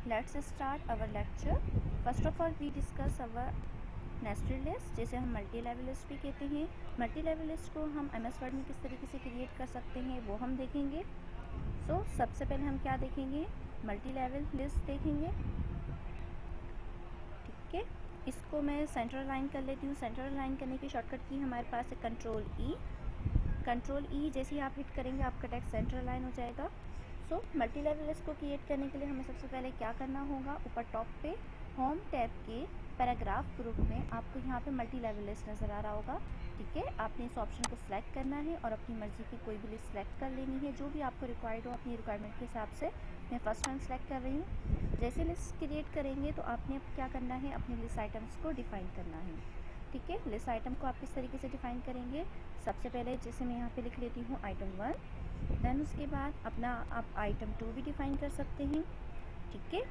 Let's start our lecture. First of all, we discuss our nested list, जिसे हम multi level list भी कहते हैं. मल्टी लेवल लिस्ट को हम MS वर्ड में किस तरीके से क्रिएट कर सकते हैं वो हम देखेंगे. सबसे पहले हम क्या देखेंगे, मल्टी लेवल लिस्ट देखेंगे. ठीक है, इसको मैं सेंट्रल लाइन कर लेती हूँ. सेंट्रल लाइन करने की शॉर्टकट की हमारे पास है कंट्रोल ई. जैसे ही आप हिट करेंगे आपका टेक्स्ट सेंट्रल लाइन हो जाएगा. मल्टी लेवल लिस्ट को क्रिएट करने के लिए हमें सबसे पहले क्या करना होगा, ऊपर टॉप पे होम टैब के पैराग्राफ ग्रुप में आपको यहाँ पे मल्टी लेवल लिस्ट नज़र आ रहा होगा. ठीक है, आपने इस ऑप्शन को सिलेक्ट करना है और अपनी मर्ज़ी की कोई भी लिस्ट सेलेक्ट कर लेनी है जो भी आपको रिक्वायर्ड हो अपनी रिक्वायरमेंट के हिसाब से. मैं फर्स्ट वन सेलेक्ट कर रही हूँ. जैसे लिस्ट क्रिएट करेंगे तो आपने अब क्या करना है, अपने लिस्ट आइटम्स को डिफ़ाइन करना है. ठीक है, लिस्ट आइटम को आप किस तरीके से डिफ़ाइन करेंगे, सबसे पहले जैसे मैं यहाँ पे लिख लेती हूँ आइटम 1, देन उसके बाद अपना आप आइटम 2 भी डिफ़ाइन कर सकते हैं. ठीक है,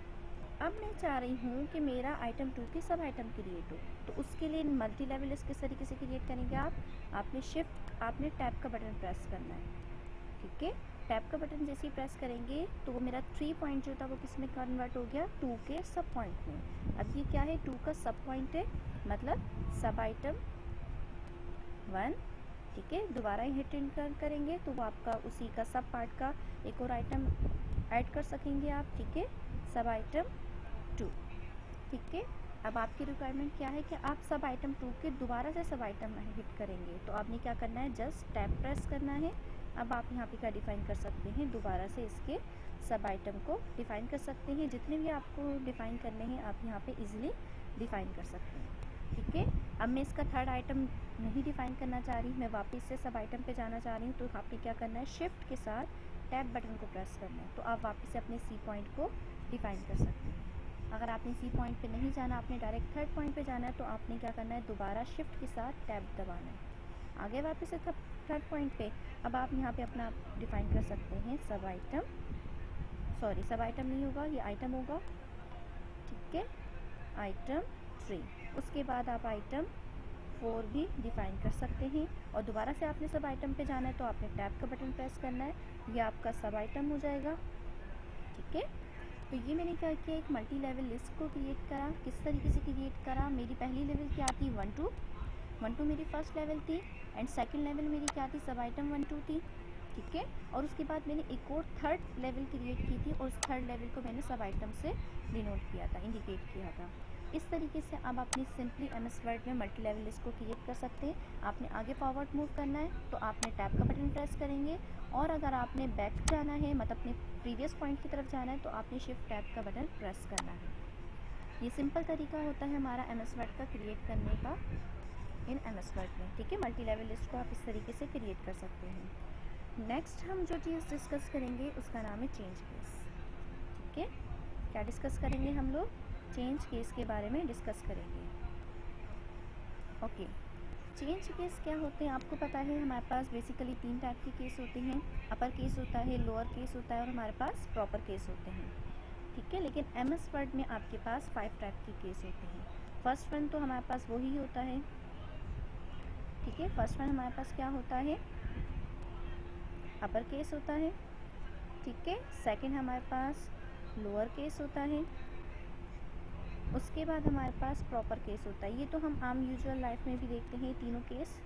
अब मैं चाह रही हूँ कि मेरा आइटम 2 की सब आइटम क्रिएट हो, तो उसके लिए मल्टी लेवल लिस्ट किस तरीके से क्रिएट करेंगे आपने टैब का बटन प्रेस करना है. ठीक है, टैब का बटन जैसे ही प्रेस करेंगे तो वो मेरा 3 पॉइंट जो था वो किस में कन्वर्ट हो गया, 2 के सब पॉइंट में. अब ये क्या है, 2 का सब पॉइंट है, मतलब सब आइटम 1. ठीक है, दोबारा हिट एंटर करेंगे तो वो आपका उसी का सब पार्ट का एक और आइटम ऐड कर सकेंगे आप. ठीक है, सब आइटम 2. ठीक है, अब आपकी रिक्वायरमेंट क्या है कि आप सब आइटम 2 के दोबारा से सब आइटम हिट करेंगे, तो आपने क्या करना है, जस्ट टैब प्रेस करना है. अब आप यहाँ पे क्या डिफ़ाइन कर सकते हैं, दोबारा से इसके सब आइटम को डिफ़ाइन कर सकते हैं. जितने भी आपको डिफ़ाइन करने हैं आप यहाँ पे इजीली डिफ़ाइन कर सकते हैं. ठीक है, अब मैं इसका थर्ड आइटम नहीं डिफ़ाइन करना चाह रही, मैं वापस से सब आइटम पे जाना चाह रही हूँ, तो आपने क्या करना है, शिफ्ट के साथ टैब बटन को प्रेस करना है, तो आप वापस से अपने सी पॉइंट को डिफ़ाइन कर सकते हैं. अगर आपने सी पॉइंट पे नहीं जाना, आपने डायरेक्ट थर्ड पॉइंट पे जाना है, तो आपने क्या करना है, दोबारा शिफ्ट के साथ टैब दबाना है. आगे वापस से थर्ड पॉइंट पे अब आप यहाँ पे अपना डिफ़ाइन कर सकते हैं सब आइटम नहीं होगा, ये आइटम होगा. ठीक है, आइटम 3. उसके बाद आप आइटम 4 भी डिफ़ाइन कर सकते हैं, और दोबारा से आपने सब आइटम पे जाना है तो आपने टैब का बटन प्रेस करना है, ये आपका सब आइटम हो जाएगा. ठीक है, तो ये मैंने क्या किया, एक मल्टी लेवल लिस्ट को क्रिएट करा. किस तरीके से क्रिएट करा, मेरी पहली लेवल क्या थी, 1 2 मेरी फर्स्ट लेवल थी, एंड सेकंड लेवल मेरी क्या थी, सब आइटम 1 2 थी. ठीक है, और उसके बाद मैंने एक और थर्ड लेवल क्रिएट की थी, और उस थर्ड लेवल को मैंने सब आइटम से डिनोट किया था, इंडिकेट किया था. इस तरीके से अब अपनी सिंपली MS वर्ड में मल्टी लेवल लिस्ट को क्रिएट कर सकते हैं. आपने आगे फॉरवर्ड मूव करना है तो आपने टैब का बटन प्रेस करेंगे, और अगर आपने बैक जाना है, मतलब अपने प्रीवियस पॉइंट की तरफ जाना है, तो आपने शिफ्ट टैब का बटन प्रेस करना है. ये सिंपल तरीका होता है हमारा MS वर्ड का क्रिएट करने का इन MS वर्ड में. ठीक है, मल्टी लेवल लिस्ट को आप इस तरीके से क्रिएट कर सकते हैं. नेक्स्ट हम जो चीज़ डिस्कस करेंगे उसका नाम है चेंज केस. ठीक है, क्या डिस्कस करेंगे हम लोग, चेंज केस के बारे में डिस्कस करेंगे. ओके, चेंज केस क्या होते हैं आपको पता है, हमारे पास बेसिकली 3 टाइप के केस होते हैं. अपर केस होता है, लोअर केस होता है, और हमारे पास प्रॉपर केस होते हैं. ठीक है, लेकिन MS वर्ड में आपके पास 5 टाइप के केस होते हैं. फर्स्ट वन तो हमारे पास वही होता है. ठीक है, फर्स्ट वन हमारे पास क्या होता है, अपर केस होता है. ठीक है, सेकंड हमारे पास लोअर केस होता है. उसके बाद हमारे पास प्रॉपर केस होता है. ये तो हम आम यूजुअल लाइफ में भी देखते हैं, तीनों केस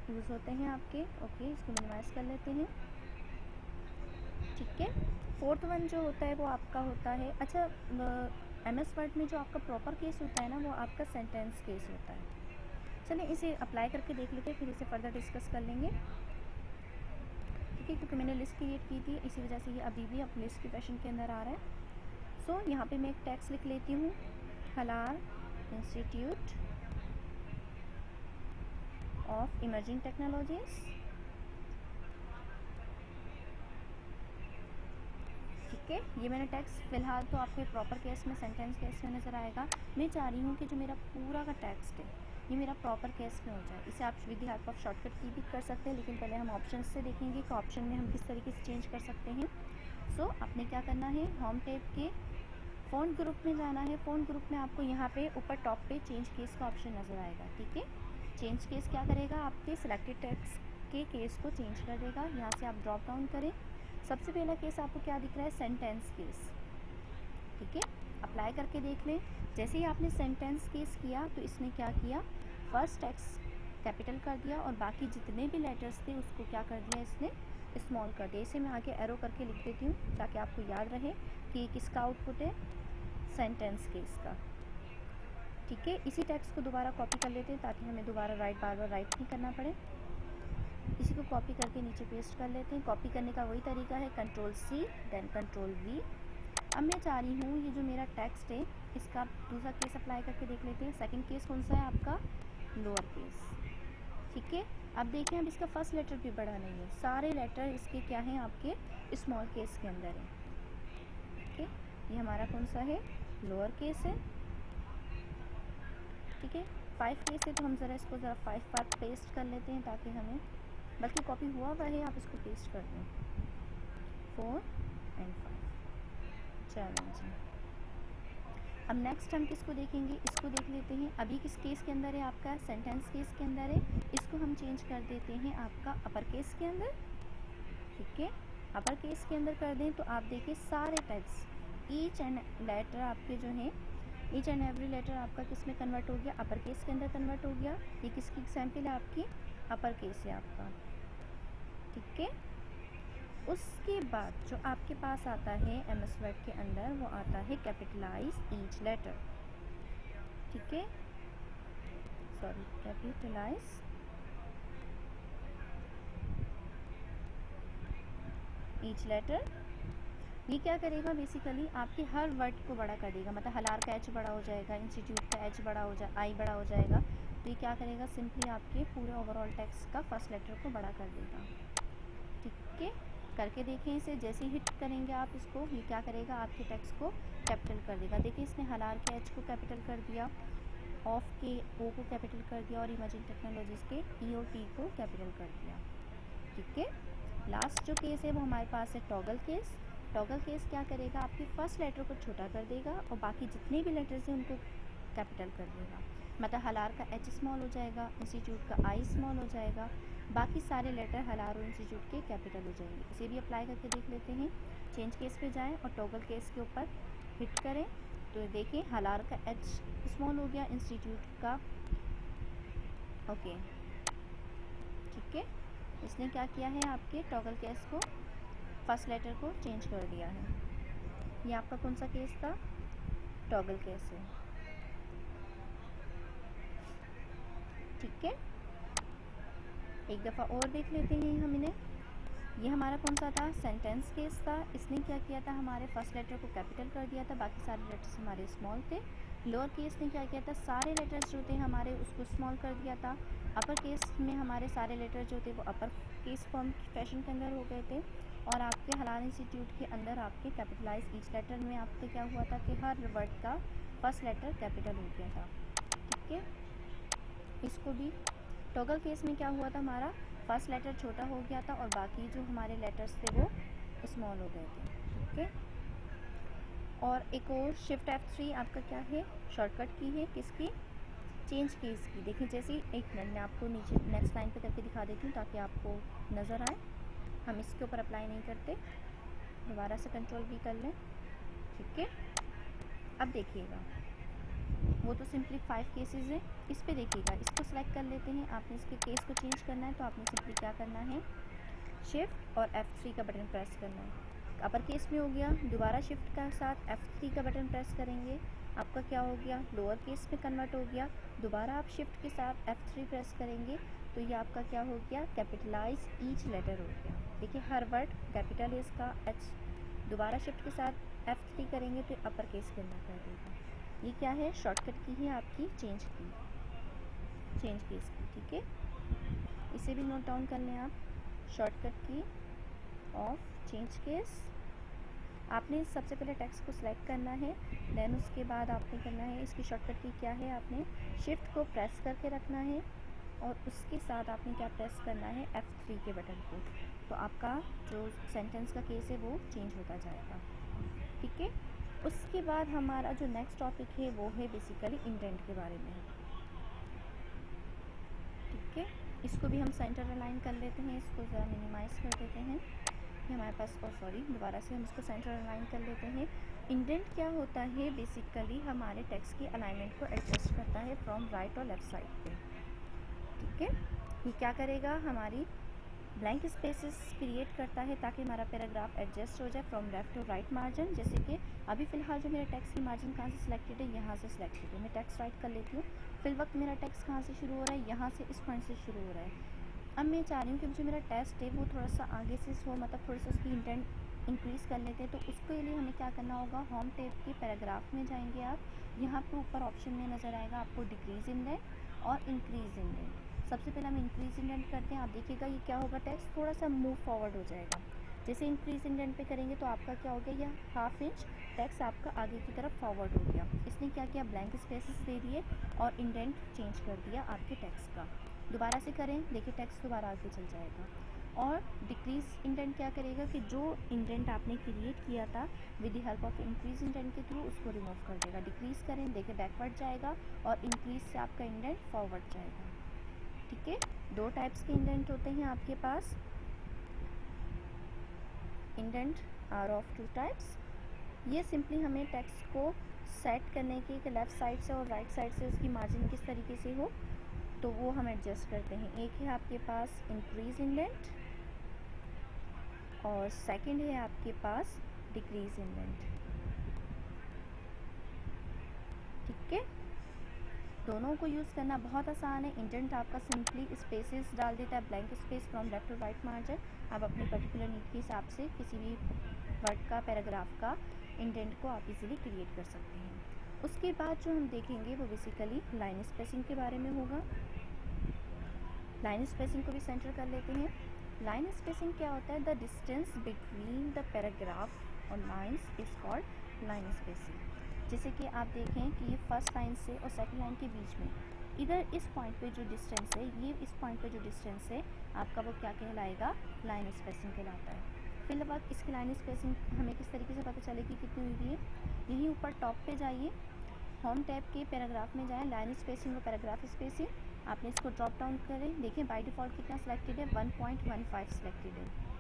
यूज़ होते हैं आपके. ओके, इसको मिनिमाइज़ कर लेते हैं. ठीक है, फोर्थ वन जो होता है वो आपका होता है, अच्छा MS वर्ड में जो आपका प्रॉपर केस होता है ना, वो आपका सेंटेंस केस होता है. चलिए इसे अप्लाई करके देख लेते हैं, फिर इसे फर्दर डिस्कस कर लेंगे. ठीक है, क्योंकि मैंने लिस्ट क्रिएट की थी, इसी वजह से ये अभी भी अब लिस्ट के फैशन के अंदर आ रहा है. यहाँ पे मैं एक टेक्स्ट लिख लेती हूँ, हलाल इंस्टीट्यूट ऑफ इमर्जिंग टेक्नोलॉजीज़. ठीक है, ये मैंने टेक्स्ट फ़िलहाल तो आपके प्रॉपर केस में, सेंटेंस केस में नज़र आएगा. मैं चाह रही हूँ कि जो मेरा पूरा का टेक्स्ट है ये मेरा प्रॉपर केस में हो जाए. इसे आप with the help of shortcut की भी कर सकते हैं, लेकिन पहले हम ऑप्शन से देखेंगे कि ऑप्शन में हम किस तरीके से चेंज कर सकते हैं. आपने क्या करना है, होम टैब के फ़ॉन्ट ग्रुप में जाना है. फ़ॉन्ट ग्रुप में आपको यहाँ पे ऊपर टॉप पे चेंज केस का ऑप्शन नज़र आएगा. ठीक है, चेंज केस क्या करेगा, आपके सिलेक्टेड टेक्स्ट के केस को चेंज कर देगा. यहाँ से आप ड्रॉप डाउन करें. सबसे पहला केस आपको क्या दिख रहा है, सेंटेंस केस. ठीक है, अप्लाई करके देख लें। जैसे ही आपने सेंटेंस केस किया तो इसने क्या किया, फर्स्ट टेक्स्ट कैपिटल कर दिया और बाकी जितने भी लेटर्स थे उसको क्या कर दिया, इसने स्मॉल कर दिया। इसे मैं आगे एरो करके लिख देती हूँ ताकि आपको याद रहे कि ये किसका आउटपुट है, सेंटेंस केस का। ठीक है, इसी टेक्स्ट को दोबारा कॉपी कर लेते हैं ताकि हमें दोबारा बार बार राइट नहीं करना पड़े। इसी को कॉपी करके नीचे पेस्ट कर लेते हैं। कॉपी करने का वही तरीका है, control C then control V. अब मैं चाह रही हूँ ये जो मेरा टेक्स्ट है इसका दूसरा केस अप्लाई करके देख लेते हैं। सेकंड केस कौन सा है आपका, लोअर केस। ठीक है, अब देखें, अब इसका फर्स्ट लेटर भी बड़ा नहीं है, सारे लेटर इसके क्या हैं, आपके स्मॉल केस के अंदर है। ठीक है, ये हमारा कौन सा है, लोअर केस है। ठीक है, 5 केस है तो हम ज़रा इसको ज़रा 5 बार पेस्ट कर लेते हैं ताकि हमें, बल्कि कॉपी हुआ हुआ है, आप इसको पेस्ट कर दें। 4 एंड 5 चैलेंज। अब नेक्स्ट हम किसको देखेंगे, इसको देख लेते हैं। अभी किस केस के अंदर है आपका, सेंटेंस केस के अंदर है। इसको हम चेंज कर देते हैं आपका अपर केस के अंदर। ठीक है, अपर केस के अंदर कर दें तो आप देखिए सारे टेक्स्ट ईच एंड लेटर आपके जो हैं, ईच एंड एवरी लेटर आपका किस में कन्वर्ट हो गया, अपर केस के अंदर कन्वर्ट हो गया। ये किसकी एग्जाम्पल है, आपकी अपर केस है आपका। ठीक है, उसके बाद जो आपके पास आता है एमएस वर्ड के अंदर वो आता है कैपिटलाइज ईच लेटर। ठीक है, सॉरी, कैपिटलाइज ईच लेटर। ये क्या करेगा, बेसिकली आपके हर वर्ड को बड़ा कर देगा। मतलब हलार का एच बड़ा हो जाएगा, इंस्टीट्यूट का एच बड़ा हो जाए, आई बड़ा हो जाएगा। तो ये क्या करेगा, सिंपली आपके पूरे ओवरऑल टेक्स्ट का फर्स्ट लेटर को बड़ा कर देगा। ठीक है, करके देखें इसे। जैसे हिट करेंगे आप इसको, ये क्या करेगा, आपके टेक्स्ट को कैपिटल कर देगा। देखिए, इसने हलार के एच को कैपिटल कर दिया, ऑफ के ओ को कैपिटल कर दिया और इमेजिन टेक्नोलॉजीज़ के ई और टी को कैपिटल कर दिया। ठीक है, लास्ट जो केस है वो हमारे पास है टॉगल केस। टॉगल केस क्या करेगा, आपके फर्स्ट लेटर को छोटा कर देगा और बाकी जितने भी लेटर्स हैं उनको कैपिटल कर देगा। मतलब हलार का एच स्मॉल हो जाएगा, इंस्टीट्यूट का आई स्मॉल हो जाएगा, बाकी सारे लेटर हलार और इंस्टीट्यूट के कैपिटल हो जाएंगे। इसे भी अप्लाई करके देख लेते हैं। चेंज केस पे जाएं और टॉगल केस के ऊपर हिट करें तो देखिए हलार का एच स्मॉल हो गया, इंस्टीट्यूट का ओके। ठीक है, इसने क्या किया है, आपके टॉगल केस को फर्स्ट लेटर को चेंज कर दिया है। ये आपका कौन सा केस था, टॉगल केस है। ठीक है, एक दफ़ा और देख लेते हैं हम इन्हें। ये हमारा कौन सा था, सेंटेंस केस था। इसने क्या किया था, हमारे फर्स्ट लेटर को कैपिटल कर दिया था, बाकी सारे लेटर्स हमारे स्मॉल थे। लोअर केस ने क्या किया था, सारे लेटर्स जो थे हमारे उसको स्मॉल कर दिया था। अपर केस में हमारे सारे लेटर जो थे वो अपर केस फॉर्म फैशन के अंदर हो गए थे और आपके हलाल इंस्टीट्यूट के अंदर आपके कैपिटलाइज ईच लेटर में आपके क्या हुआ था कि हर वर्ड का फर्स्ट लेटर कैपिटल हो गया था। ठीक है, इसको भी टॉगल केस में क्या हुआ था, हमारा फर्स्ट लेटर छोटा हो गया था और बाकी जो हमारे लेटर्स थे वो स्मॉल हो गए थे। ठीक है, और एक और शिफ्ट F3 आपका क्या है, शॉर्टकट की है, किसकी, चेंज केस की। देखिए, जैसे एक मिनट मैं आपको नीचे नेक्स्ट लाइन पे करके दिखा देती हूँ ताकि आपको नज़र आए। हम इसके ऊपर अप्लाई नहीं करते, दोबारा से कंट्रोल भी कर लें। ठीक है, अब देखिएगा, वो तो सिंपली 5 केसेस हैं। इस पे देखिएगा, इसको सेलेक्ट कर लेते हैं। आपने इसके केस को चेंज करना है तो आपने सिंपली क्या करना है, शिफ्ट और F3 का बटन प्रेस करना है। अपर केस में हो गया, दोबारा शिफ्ट का साथ F3 का बटन प्रेस करेंगे, आपका क्या हो गया, लोअर केस में कन्वर्ट हो गया। दोबारा आप शिफ्ट के साथ F3 प्रेस करेंगे तो ये आपका क्या हो गया, कैपिटलाइज ईच लेटर हो गया। देखिए, हर वर्ड कैपिटल है इसका एच। दोबारा शिफ्ट के साथ F3 करेंगे तो अपर केस के अंदर कर देगा। ये क्या है, शॉर्टकट की है आपकी चेंज की, चेंज केस की। ठीक है, इसे भी नोट डाउन कर लें आप, शॉर्टकट की ऑफ चेंज केस। आपने सबसे पहले टेक्स्ट को सिलेक्ट करना है, देन उसके बाद आपने करना है, इसकी शॉर्टकट की क्या है, आपने शिफ्ट को प्रेस करके रखना है और उसके साथ आपने क्या प्रेस करना है, F3 के बटन को। तो आपका जो सेंटेंस का केस है वो चेंज होता जाएगा। ठीक है, उसके बाद हमारा जो नेक्स्ट टॉपिक है वो है बेसिकली इंडेंट के बारे में। ठीक है, इसको भी हम सेंटर अलाइन कर लेते हैं, इसको ज़रा मिनिमाइज़ कर देते हैं। ये हमारे पास, और सॉरी, दोबारा से हम इसको सेंटर अलाइन कर लेते हैं इंडेंट क्या होता है, बेसिकली हमारे टेक्स्ट की अलाइनमेंट को एडजस्ट करता है फ्रॉम राइट और लेफ़्ट साइड पे, ठीक है। ये क्या करेगा, हमारी ब्लैंक स्पेसेस क्रिएट करता है ताकि हमारा पैराग्राफ एडजस्ट हो जाए from left to right margin. जैसे कि अभी फ़िलहाल जो मेरा टेक्स्ट की मार्जिन कहाँ से सिलेक्टेड है, यहाँ से सिलेक्टेड है। मैं टेक्स्ट राइट कर लेती हूँ। फिल वक्त मेरा टेक्स्ट कहाँ से शुरू हो रहा है, यहाँ से, इस पॉइंट से शुरू हो रहा है। अब मैं चाह रही हूँ कि जो मेरा टेक्स्ट है वो थोड़ा सा आगे से हो, मतलब थोड़ा सा उसकी इंटेंट इंक्रीज़ कर लेते हैं। तो उसके लिए हमें क्या करना होगा, होम टैब के पैराग्राफ में जाएंगे आप, यहाँ पर ऊपर ऑप्शन में नज़र आएगा आपको डिक्रीज़ इंडेंट और इंक्रीज़ इंडेंट। सबसे पहले हम इंक्रीज़ इंडेंट करते हैं। आप देखिएगा ये क्या होगा, टेक्स्ट थोड़ा सा मूव फॉरवर्ड हो जाएगा। जैसे इंक्रीज़ इंडेंट पे करेंगे तो आपका क्या हो गया, यह हाफ इंच टेक्स्ट आपका आगे की तरफ फॉरवर्ड हो गया। इसने क्या किया, ब्लैंक स्पेसेस दे दिए और इंडेंट चेंज कर दिया आपके टेक्स्ट का। दोबारा से करें, देखिए टेक्स्ट दोबारा आगे चल जाएगा। और डिक्रीज़ इंडेंट क्या करेगा कि जो इंडेंट आपने क्रिएट किया था with the help of increase indent के थ्रू उसको रिमूव कर देगा। डिक्रीज़ करें, देखिए बैकवर्ड जाएगा और इंक्रीज़ से आपका इंडेंट फॉरवर्ड जाएगा, ठीक है। दो टाइप्स के इंडेंट होते हैं आपके पास। Indent are of two types. ये सिंपली हमें टेक्स्ट को सेट करने की कि लेफ़्ट साइड से और राइट साइड से उसकी मार्जिन किस तरीके से हो, तो वो हम एडजस्ट करते हैं। एक है आपके पास इंक्रीज़ इंडेंट और सेकंड है आपके पास डिक्रीज़ इंडेंट, ठीक है। दोनों को यूज़ करना बहुत आसान है। इंडेंट आपका सिंपली स्पेसेस डाल देता है, blank space from left to right margin. आप अपनी पर्टिकुलर नीड के हिसाब से किसी भी वर्ड का, पैराग्राफ का इंडेंट को आप इजीली क्रिएट कर सकते हैं। उसके बाद जो हम देखेंगे वो बेसिकली लाइन स्पेसिंग के बारे में होगा। लाइन स्पेसिंग को भी सेंटर कर लेते हैं। लाइन स्पेसिंग क्या होता है, the distance between the paragraph और lines is called line spacing. जैसे कि आप देखें कि ये फर्स्ट लाइन से और सेकंड लाइन के बीच में इधर इस पॉइंट पे जो डिस्टेंस है, ये इस पॉइंट पे जो डिस्टेंस है आपका, वो क्या कहलाएगा, लाइन स्पेसिंग कहलाता है। फिर वक्त इसकी लाइन स्पेसिंग हमें किस तरीके से पता चलेगी कितनी हुई है। यहीं ऊपर टॉप पे जाइए, होम टैब के पैराग्राफ में जाएं, लाइन स्पेसिंग और पैराग्राफ स्पेसिंग, आपने इसको ड्रॉप डाउन करें। देखिए बाय डिफ़ॉल्ट कितना सिलेक्टेड है, 1.15 सिलेक्टेड है।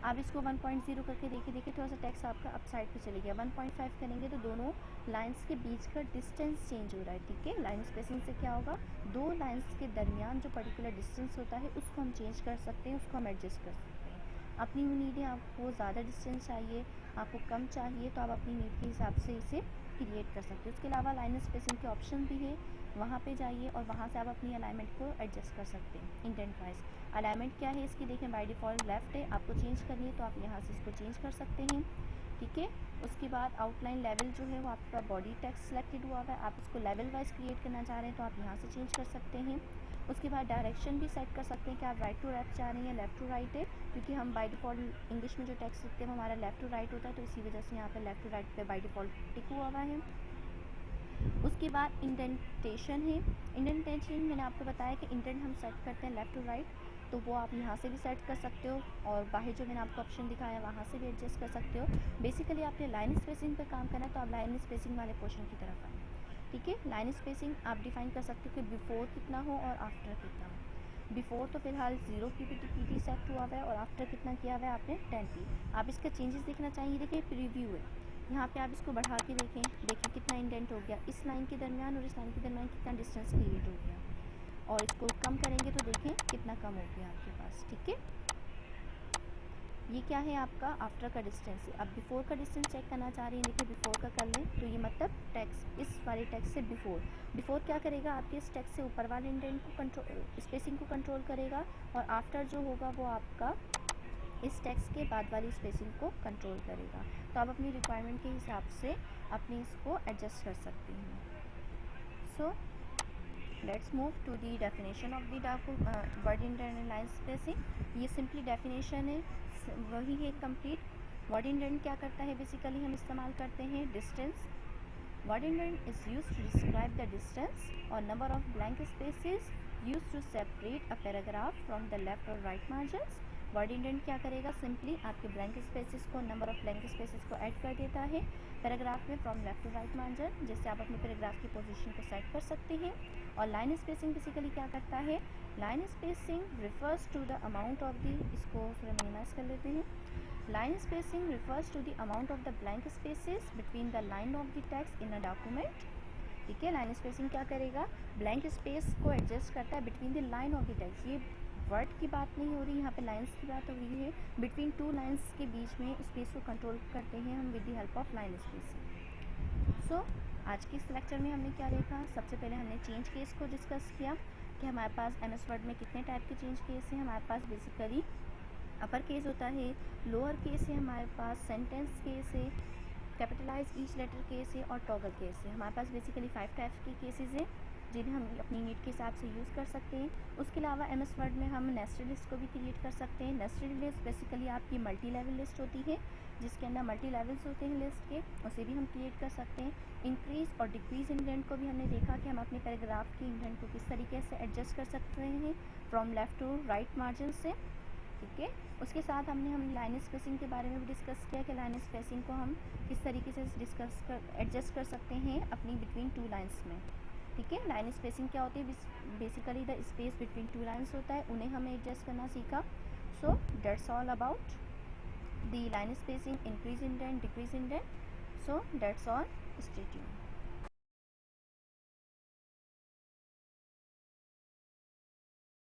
आप इसको 1.0 करके देखिए थोड़ा सा टेक्स्ट आपका अप साइड पे चले गया। 1.5 करेंगे तो दोनों लाइंस के बीच का डिस्टेंस चेंज हो रहा है, ठीक है। लाइन स्पेसिंग से क्या होगा, दो लाइंस के दरमियान जो पर्टिकुलर डिस्टेंस होता है उसको हम चेंज कर सकते हैं, उसको हम एडजस्ट कर सकते हैं अपनी नीड है। आपको ज़्यादा डिस्टेंस चाहिए, आपको कम चाहिए, तो आप अपनी नीड के हिसाब से इसे क्रिएट कर सकते हो। उसके अलावा लाइन स्पेसिंग के ऑप्शन भी है, वहाँ पे जाइए और वहाँ से आप अपनी अलाइनमेंट को एडजस्ट कर सकते हैं इंडेंट वाइज। अलाइनमेंट क्या है इसकी, देखें बाय डिफ़ॉल्ट लेफ़्ट है, आपको चेंज करनी है तो आप यहाँ से इसको चेंज कर सकते हैं, ठीक है। उसके बाद आउटलाइन लेवल जो है वो आपका बॉडी टेक्स्ट सेलेक्टेड हुआ है, आप इसको लेवल वाइज क्रिएट करना चाह रहे हैं तो आप यहाँ से चेंज कर सकते हैं। उसके बाद डायरेक्शन भी सेट कर सकते हैं कि आप राइट टू लेफ्ट चाह रहे हैं या लेफ़्ट टू राइट है, क्योंकि हम बाय डिफ़ॉल्ट इंग्लिश में जो टेक्स्ट लिखते हैं वो हमारा लेफ़्ट टू राइट होता है, तो इसी वजह से यहाँ पर लेफ़्ट टू राइट पे बाय डिफ़ॉल्ट टिक हुआ है। उसके बाद इंडेंटेशन है। इंडेंटेशन मैंने आपको बताया कि इंडेंट हम सेट करते हैं लेफ़्ट टू राइट, तो वो आप यहाँ से भी सेट कर सकते हो और बाहर जो मैंने आपको ऑप्शन दिखाया वहाँ से भी एडजस्ट कर सकते हो। बेसिकली आपने लाइन स्पेसिंग पे काम करना है तो आप लाइन स्पेसिंग वाले पोर्शन की तरफ आए, ठीक है। लाइन स्पेसिंग आप डिफाइन कर सकते हो कि बिफोर कितना हो और आफ्टर कितना हो। बिफोर तो फिलहाल 0 पी सेट हुआ हुआ है और आफ्टर कितना किया हुआ है आपने 10 पी। आप इसका चेंजेस देखना चाहिए, देखिए प्रीव्यू है, यहाँ पे आप इसको बढ़ा के देखें, देखिए कितना इंडेंट हो गया, इस लाइन के दरमियान और इस लाइन के दरमियान कितना डिस्टेंस क्रिएट हो गया। और इसको कम करेंगे तो देखें कितना कम हो गया आपके पास, ठीक है। ये क्या है आपका आफ्टर का डिस्टेंस है। अब बिफोर का डिस्टेंस चेक करना चाह रही हैं, देखिए बिफोर का कर लें तो ये मतलब टेक्स्ट, इस वाले टेक्स्ट से बिफोर क्या करेगा, आपके इस टेक्स्ट से ऊपर वाले इंडेंट को कंट्रोल, स्पेसिंग को कंट्रोल करेगा, और आफ्टर जो होगा वो आपका इस टेक्स्ट के बाद वाली स्पेसिंग को कंट्रोल करेगा। तो आप अपनी रिक्वायरमेंट के हिसाब से अपनी इसको एडजस्ट कर सकते हैं। So let's move to the definition of the word indent and line spacing. ये सिंपली डेफिनेशन है, वही है कंप्लीट। वर्ड इंडेंट क्या करता है, बेसिकली हम इस्तेमाल करते हैं distance. Word indent is used to describe the distance और number of blank spaces used to separate a paragraph from the left और राइट मार्जिन्स। वर्ड इंडेंट क्या करेगा, सिंपली आपके ब्लैंक स्पेसेस को, नंबर ऑफ ब्लैंक स्पेसेस को add कर देता है पैराग्राफ में from left to right margin, जिससे आप अपने पैराग्राफ की पोजीशन को सेट कर सकते हैं। और लाइन स्पेसिंग बेसिकली क्या करता है, line spacing refers to the amount of the, इसको थोड़ा मिनिमाइज कर लेते हैं। Line spacing refers to the amount of the blank spaces between the line of the text in a document. ठीक है, लाइन स्पेसिंग क्या करेगा, ब्लैंक स्पेस को एडजस्ट करता है between the line of the text. ये वर्ड की बात नहीं हो रही, यहाँ पे लाइंस की बात हो रही है। बिटवीन टू लाइंस के बीच में स्पेस को कंट्रोल करते हैं हम with the help of line spacing. So आज के इस लेक्चर में हमने क्या देखा, सबसे पहले हमने चेंज केस को डिस्कस किया कि हमारे पास MS वर्ड में कितने टाइप के चेंज केस हैं। हमारे पास बेसिकली अपर केस होता है, लोअर केस है, हमारे पास सेंटेंस केस है, कैपिटलाइज ईच लेटर केस है और टॉगल केस है। हमारे पास बेसिकली 5 टाइप्स के केसेस हैं जिन्हें हम अपनी नीड के हिसाब से यूज़ कर सकते हैं। उसके अलावा MS वर्ड में हम नेस्टेड लिस्ट को भी क्रिएट कर सकते हैं। नेस्टेड लिस्ट बेसिकली आपकी मल्टी लेवल लिस्ट होती है जिसके अंदर मल्टी लेवल्स होते हैं लिस्ट के, उसे भी हम क्रिएट कर सकते हैं। इंक्रीज़ और डिक्रीज़ इंडेंट को भी हमने देखा कि हम अपने पैराग्राफ के इंडेंट को किस तरीके से एडजस्ट कर सकते हैं from left to right margin से। ठीक है, उसके साथ हम लाइन स्पेसिंग के बारे में भी डिस्कस किया कि लाइन स्पेसिंग को हम किस तरीके से एडजस्ट कर सकते हैं अपनी बिटवीन टू लाइंस में। ठीक है, लाइन स्पेसिंग क्या होती है, basically the space between two lines होता है, उन्हें हमें एडजस्ट करना सीखा। So that's all about the line spacing, increase indent, decrease indent. So that's all, stay tuned.